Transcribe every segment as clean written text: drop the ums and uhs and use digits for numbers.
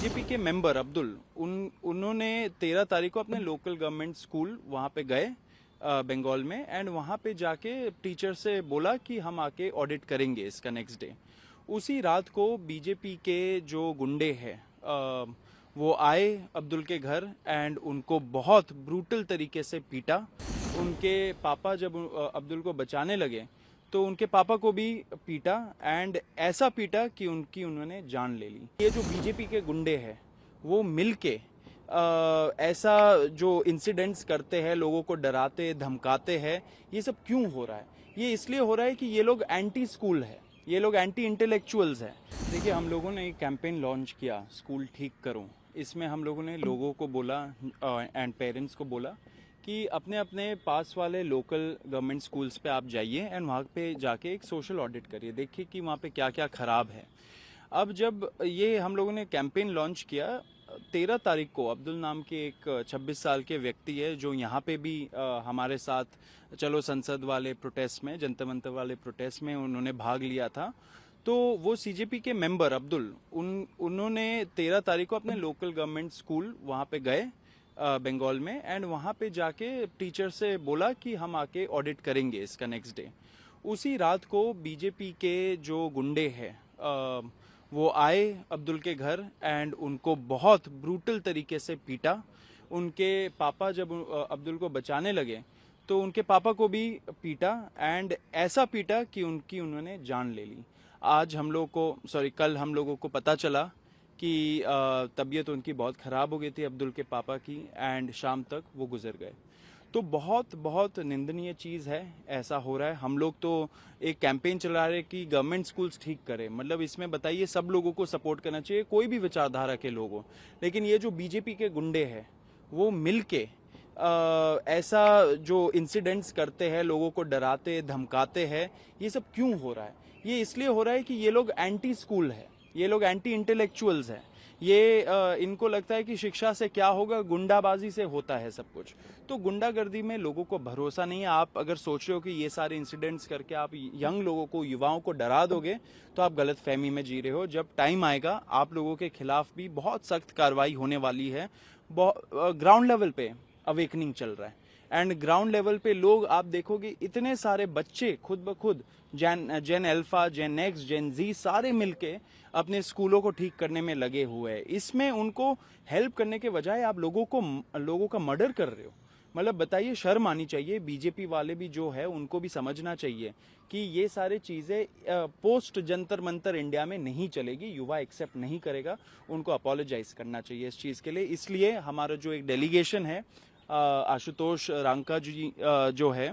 BJP के member Abdul उन्होंने 13 तारीख को अपने लोकल गवर्नमेंट स्कूल वहां पे गए बंगाल में, एंड वहां पे जाके टीचर से बोला कि हम आके ऑडिट करेंगे इसका नेक्स्ट डे। उसी रात को बीजेपी के जो गुंडे हैं वो आए अब्दुल के घर एंड उनको बहुत ब्रूटल तरीके से पीटा। उनके पापा जब अब्दुल को बचाने लगे तो उनके पापा को भी पीटा, एंड ऐसा पीटा कि उन्होंने जान ले ली। ये जो बीजेपी के गुंडे हैं वो मिलके ऐसा जो इंसिडेंट्स करते हैं, लोगों को डराते धमकाते हैं, ये सब क्यों हो रहा है? ये इसलिए हो रहा है कि ये लोग एंटी स्कूल है, ये लोग एंटी इंटेलेक्चुअल्स हैं। देखिए, हम लोगों ने एक कैंपेन लॉन्च किया, स्कूल ठीक करो। इसमें हम लोगों ने लोगों को बोला एंड पेरेंट्स को बोला कि अपने अपने पास वाले लोकल गवर्नमेंट स्कूल्स पे आप जाइए एंड वहाँ पे जाके एक सोशल ऑडिट करिए, देखिए कि वहाँ पे क्या क्या खराब है। अब जब ये हम लोगों ने कैंपेन लॉन्च किया 13 तारीख को, अब्दुल नाम के एक 26 साल के व्यक्ति है जो यहाँ पे भी हमारे साथ चलो संसद वाले प्रोटेस्ट में, जनता मंतर वाले प्रोटेस्ट में उन्होंने भाग लिया था। तो वो सीजेपी के मेंबर अब्दुल उन्होंने 13 तारीख को अपने लोकल गवर्नमेंट स्कूल वहाँ पे गए बंगाल में, एंड वहाँ पे जाके टीचर से बोला कि हम आके ऑडिट करेंगे इसका नेक्स्ट डे। उसी रात को बीजेपी के जो गुंडे हैं वो आए अब्दुल के घर एंड उनको बहुत ब्रूटल तरीके से पीटा। उनके पापा जब अब्दुल को बचाने लगे तो उनके पापा को भी पीटा, एंड ऐसा पीटा कि उन्होंने जान ले ली। आज हम लोग को कल हम लोगों को पता चला कि तबीयत उनकी बहुत ख़राब हो गई थी अब्दुल के पापा की, एंड शाम तक वो गुजर गए। तो बहुत बहुत निंदनीय चीज़ है, ऐसा हो रहा है। हम लोग तो एक कैंपेन चला रहे कि गवर्नमेंट स्कूल्स ठीक करें, मतलब इसमें बताइए सब लोगों को सपोर्ट करना चाहिए, कोई भी विचारधारा के लोग हो। लेकिन ये जो बीजेपी के गुंडे हैं वो मिलके ऐसा जो इंसिडेंट्स करते हैं, लोगों को डराते धमकाते हैं, ये सब क्यों हो रहा है? ये इसलिए हो रहा है कि ये लोग एंटी स्कूल है, ये लोग एंटी इंटेलेक्चुअल्स हैं। ये इनको लगता है कि शिक्षा से क्या होगा, गुंडाबाजी से होता है सब कुछ। तो गुंडागर्दी में लोगों को भरोसा नहीं है। आप अगर सोच रहे हो कि ये सारे इंसिडेंट्स करके आप यंग लोगों को, युवाओं को डरा दोगे, तो आप गलत फहमी में जी रहे हो। जब टाइम आएगा आप लोगों के खिलाफ भी बहुत सख्त कार्रवाई होने वाली है। ग्राउंड लेवल पे अवेकनिंग चल रहा है, एंड ग्राउंड लेवल पे लोग आप देखोगे इतने सारे बच्चे खुद ब खुद जेन अल्फा, जेन एक्स, जेन जी सारे मिलके अपने स्कूलों को ठीक करने में लगे हुए हैं। इसमें उनको हेल्प करने के बजाय आप लोगों का मर्डर कर रहे हो। मतलब बताइए, शर्म आनी चाहिए। बीजेपी वाले भी जो है उनको भी समझना चाहिए कि ये सारे चीजें पोस्ट जंतर मंतर इंडिया में नहीं चलेगी, युवा एक्सेप्ट नहीं करेगा। उनको अपोलोजाइज करना चाहिए इस चीज के लिए। इसलिए हमारा जो एक डेलीगेशन है, आशुतोष रांका जी जो है,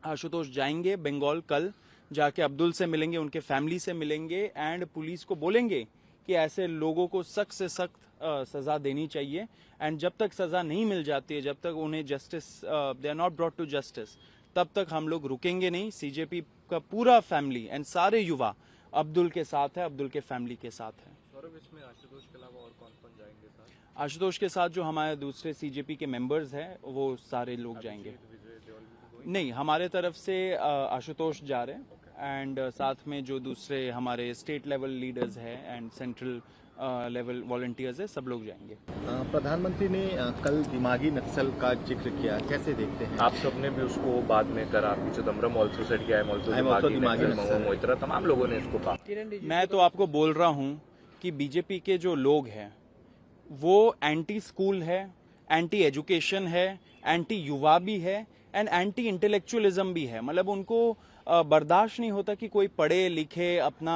आशुतोष जाएंगे बंगाल, कल जाके अब्दुल से मिलेंगे, उनके फैमिली से मिलेंगे, एंड पुलिस को बोलेंगे कि ऐसे लोगों को सख्त से सख्त सजा देनी चाहिए। एंड जब तक सजा नहीं मिल जाती है, जब तक उन्हें justice, they are not brought to justice, तब तक हम लोग रुकेंगे नहीं। सीजेपी का पूरा फैमिली एंड सारे युवा अब्दुल के साथ है, अब्दुल के फैमिली के साथ है। सौरभ, इसमें आशुतोष के अलावा और कौन कौन जाएंगे साथ? आशुतोष के साथ जो हमारे दूसरे सीजेपी के मेंबर्स हैं वो सारे लोग जाएंगे। नहीं, हमारे तरफ से आशुतोष जा रहे हैं, एंड साथ में जो दूसरे हमारे स्टेट लेवल लीडर्स हैं एंड सेंट्रल लेवल वॉलंटियर्स है, सब लोग जाएंगे। प्रधानमंत्री ने कल दिमागी नक्सल का जिक्र किया, कैसे देखते हैं? आप सबने भी उसको बाद में करा, चिदम्बरम ऑल्सो सेड कि आई एम ऑल्सो दिमागी नक्सल, मोइत्रा, तमाम लोगों ने इसको कहा। मैं तो आपको बोल रहा हूं कि बीजेपी के जो लोग हैं वो एंटी स्कूल है, एंटी एजुकेशन है, एंटी युवा भी है, एंड एंटी इंटेलेक्चुअलिज्म भी है। मतलब उनको बर्दाश्त नहीं होता कि कोई पढ़े लिखे, अपना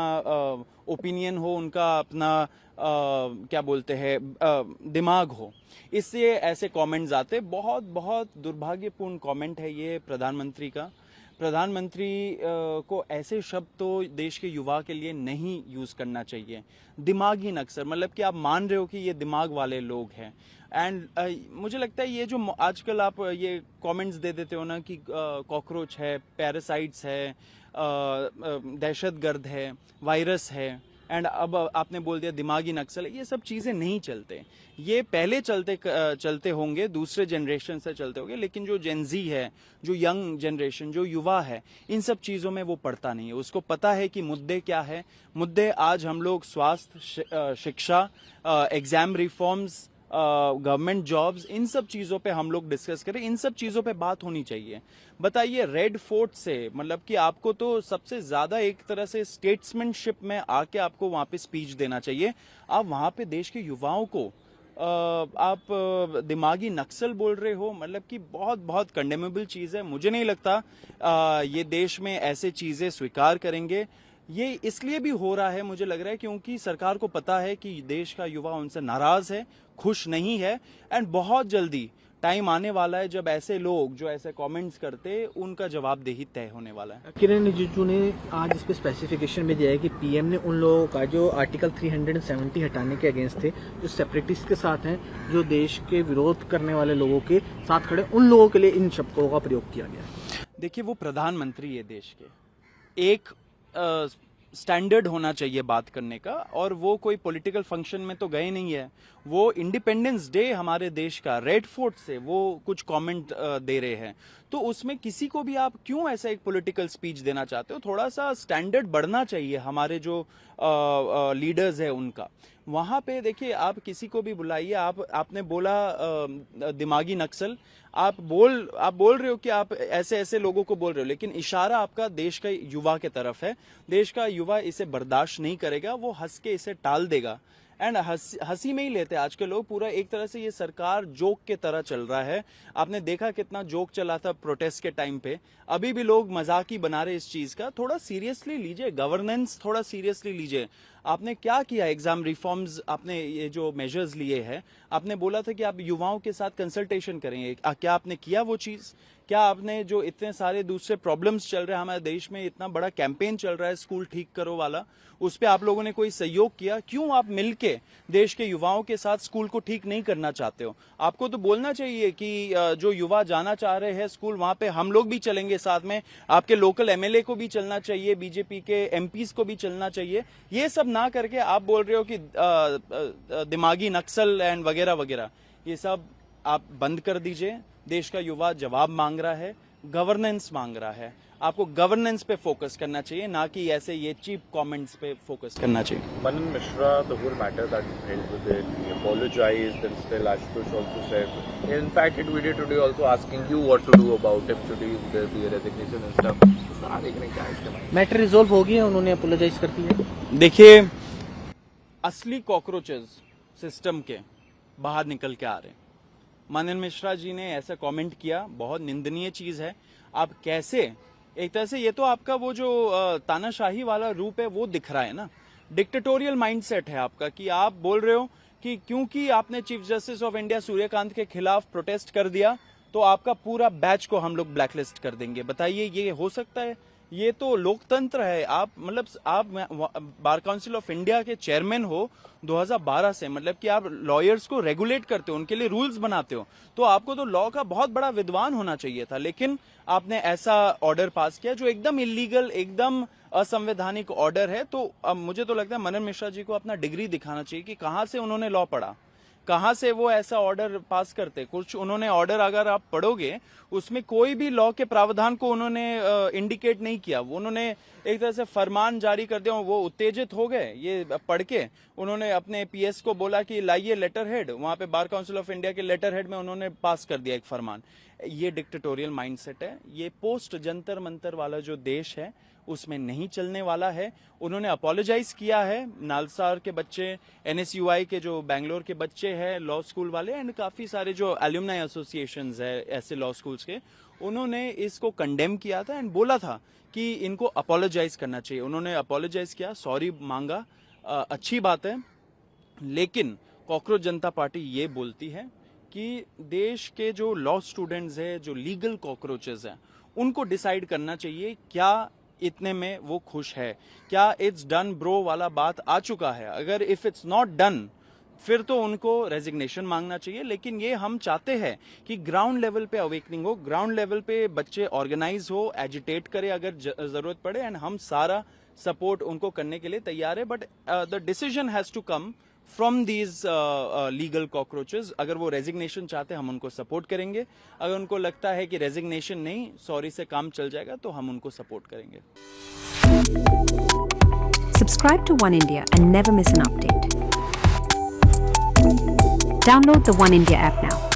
ओपिनियन हो, उनका अपना क्या बोलते हैं दिमाग हो, इससे ऐसे कमेंट्स आते। बहुत बहुत दुर्भाग्यपूर्ण कमेंट है ये प्रधानमंत्री का। प्रधानमंत्री को ऐसे शब्द तो देश के युवा के लिए नहीं यूज करना चाहिए। दिमागी नक्सल, मतलब कि आप मान रहे हो कि ये दिमाग वाले लोग हैं। एंड मुझे लगता है ये जो आजकल आप ये कमेंट्स दे देते हो ना कि कॉकरोच है, पैरासाइट्स है, दहशतगर्द है, वायरस है, एंड अब आपने बोल दिया दिमागी नक्सल, ये सब चीजें नहीं चलते। ये पहले चलते होंगे, दूसरे जनरेशन से चलते होंगे, लेकिन जो जेनजी है, जो यंग जनरेशन, जो युवा है, इन सब चीजों में वो पढ़ता नहीं है। उसको पता है कि मुद्दे क्या है। मुद्दे आज हम लोग स्वास्थ्य, शिक्षा, एग्जाम रिफॉर्म्स, गवर्नमेंट जॉब्स, इन सब चीजों पे हम लोग डिस्कस करें। इन सब चीजों पे बात होनी चाहिए। बताइए, रेड फोर्ट से मतलब कि आपको तो सबसे ज्यादा एक तरह से स्टेट्समैनशिप में आके आपको वहां पे स्पीच देना चाहिए। आप वहां पे देश के युवाओं को आप दिमागी नक्सल बोल रहे हो, मतलब कि बहुत बहुत कंडेमेबल चीज है। मुझे नहीं लगता ये देश में ऐसे चीजें स्वीकार करेंगे। ये इसलिए भी हो रहा है, मुझे लग रहा है, क्योंकि सरकार को पता है कि देश का युवा उनसे नाराज है, खुश नहीं है, एंड बहुत जल्दी टाइम आने वाला है जब ऐसे लोग जो ऐसे कमेंट्स करते, उनका जवाबदेही तय होने वाला है। किरण रिजिजू ने आज इस पे स्पेसिफिकेशन में दिया है कि पीएम ने उन लोगों का जो आर्टिकल 370 हटाने के अगेंस्ट थे, जो सेपरेटिस्ट के साथ हैं, जो देश के विरोध करने वाले लोगों के साथ खड़े, उन लोगों के लिए इन शब्दों का प्रयोग किया गया। देखिए, वो प्रधानमंत्री है देश के, एक स्टैंडर्ड होना चाहिए बात करने का, और वो कोई पॉलिटिकल फंक्शन में तो गए नहीं है। वो इंडिपेंडेंस डे हमारे देश का, रेड फोर्ट से वो कुछ कमेंट दे रहे हैं, तो उसमें किसी को भी आप क्यों ऐसा एक पॉलिटिकल स्पीच देना चाहते हो? थोड़ा सा स्टैंडर्ड बढ़ना चाहिए हमारे जो लीडर्स है उनका। वहां पे देखिए, आप किसी को भी बुलाइए, आपने बोला दिमागी नक्सल, आप बोल रहे हो कि आप ऐसे ऐसे लोगों को बोल रहे हो, लेकिन इशारा आपका देश का युवा के तरफ है। देश का युवा इसे बर्दाश्त नहीं करेगा, वो हंस के इसे टाल देगा। एंड हंसी में ही लेते हैं आज के लोग। पूरा एक तरह से ये सरकार जोक के तरह चल रहा है। आपने देखा कितना जोक चला था प्रोटेस्ट के टाइम पे, अभी भी लोग मजाक ही बना रहे इस चीज का। थोड़ा सीरियसली लीजिए, गवर्नेंस थोड़ा सीरियसली लीजिए। आपने क्या किया? एग्जाम रिफॉर्म्स, आपने ये जो मेजर्स लिए हैं, आपने बोला था कि आप युवाओं के साथ कंसल्टेशन करेंगे, क्या आपने किया वो चीज? क्या आपने जो इतने सारे दूसरे प्रॉब्लम्स चल रहे हैं हमारे देश में, इतना बड़ा कैंपेन चल रहा है स्कूल ठीक करो वाला, उस पे आप लोगों ने कोई सहयोग किया? क्यों आप मिलके देश के युवाओं के साथ स्कूल को ठीक नहीं करना चाहते हो? आपको तो बोलना चाहिए कि जो युवा जाना चाह रहे हैं स्कूल, वहां पे हम लोग भी चलेंगे साथ में। आपके लोकल एमएलए को भी चलना चाहिए, बीजेपी के एमपीज को भी चलना चाहिए। ये सब ना करके आप बोल रहे हो कि दिमागी नक्सल एंड वगैरह वगैरह, ये सब आप बंद कर दीजिए। देश का युवा जवाब मांग रहा है, गवर्नेंस मांग रहा है। आपको गवर्नेंस पे फोकस करना चाहिए, ना कि ऐसे ये चीप कमेंट्स पे फोकस करना चाहिए। Manan Mishra, the whole matter that held with it, he apologized, and still Ashutosh also said. In fact, he tweeted today also asking you what to do about him. Should there be a resignation and stuff? इस तरह देखने क्या इसके mind? Matter resolve हो गया, उन्होंने apologise कर दिया। देखिए, असली कॉकरोचेस सिस्टम के बाहर निकल के आ रहे हैं। मनन मिश्रा जी ने ऐसा कमेंट किया, बहुत निंदनीय चीज है। आप कैसे, एक तरह से ये तो आपका वो जो तानाशाही वाला रूप है वो दिख रहा है ना, डिक्टेटोरियल माइंडसेट है आपका, कि आप बोल रहे हो कि क्योंकि आपने chief justice of India Suryakant के खिलाफ प्रोटेस्ट कर दिया तो आपका पूरा बैच को हम लोग ब्लैकलिस्ट कर देंगे। बताइए, ये हो सकता है? ये तो लोकतंत्र है। आप बार काउंसिल ऑफ इंडिया के चेयरमैन हो 2012 से, मतलब कि आप लॉयर्स को रेगुलेट करते हो, उनके लिए रूल्स बनाते हो, तो आपको तो लॉ का बहुत बड़ा विद्वान होना चाहिए था। लेकिन आपने ऐसा ऑर्डर पास किया जो एकदम इलीगल, एकदम असंवैधानिक ऑर्डर है। तो अब मुझे तो लगता है मनन मिश्रा जी को अपना डिग्री दिखाना चाहिए कि कहां से उन्होंने लॉ पढ़ा, कहां से वो ऐसा ऑर्डर पास करते। कुछ उन्होंने ऑर्डर अगर आप पढ़ोगे, उसमें कोई भी लॉ के प्रावधान को उन्होंने इंडिकेट नहीं किया। वो उन्होंने एक तरह से फरमान जारी कर दिया। वो उत्तेजित हो गए ये पढ़ के, उन्होंने अपने पीएस को बोला कि लाइए लेटर हेड, वहां पे बार काउंसिल ऑफ इंडिया के लेटर हेड में उन्होंने पास कर दिया एक फरमान। ये डिक्टेटोरियल माइंडसेट है। ये पोस्ट जंतर मंतर वाला जो देश है उसमें नहीं चलने वाला है। उन्होंने अपोलोजाइज किया है। नालसार के बच्चे, एनएसयूआई के जो बैंगलोर के बच्चे हैं लॉ स्कूल वाले, एंड काफी सारे जो एल्यूमनाई एसोसिएशंस है ऐसे लॉ स्कूल्स के, उन्होंने इसको कंडेम किया था एंड बोला था कि इनको अपोलोजाइज करना चाहिए। उन्होंने अपोलोजाइज किया, सॉरी मांगा, अच्छी बात है। लेकिन कॉकरोच जनता पार्टी ये बोलती है कि देश के जो लॉ स्टूडेंट्स हैं, जो लीगल कॉकरोचेस हैं, उनको डिसाइड करना चाहिए क्या इतने में वो खुश है, क्या इट्स डन ब्रो वाला बात आ चुका है। अगर इफ इट्स नॉट डन, फिर तो उनको रेजिग्नेशन मांगना चाहिए। लेकिन ये हम चाहते हैं कि ग्राउंड लेवल पे अवेकनिंग हो, ग्राउंड लेवल पे बच्चे ऑर्गेनाइज हो, एजिटेट करे अगर जरूरत पड़े, एंड हम सारा सपोर्ट उनको करने के लिए तैयार है, but the decision has to come from these legal cockroaches. अगर वो रेजिग्नेशन चाहते हैं हम उनको सपोर्ट करेंगे, अगर उनको लगता है कि रेजिग्नेशन नहीं सॉरी से काम चल जाएगा तो हम उनको सपोर्ट करेंगे। Subscribe to One India and never miss an update. Download the One India app now.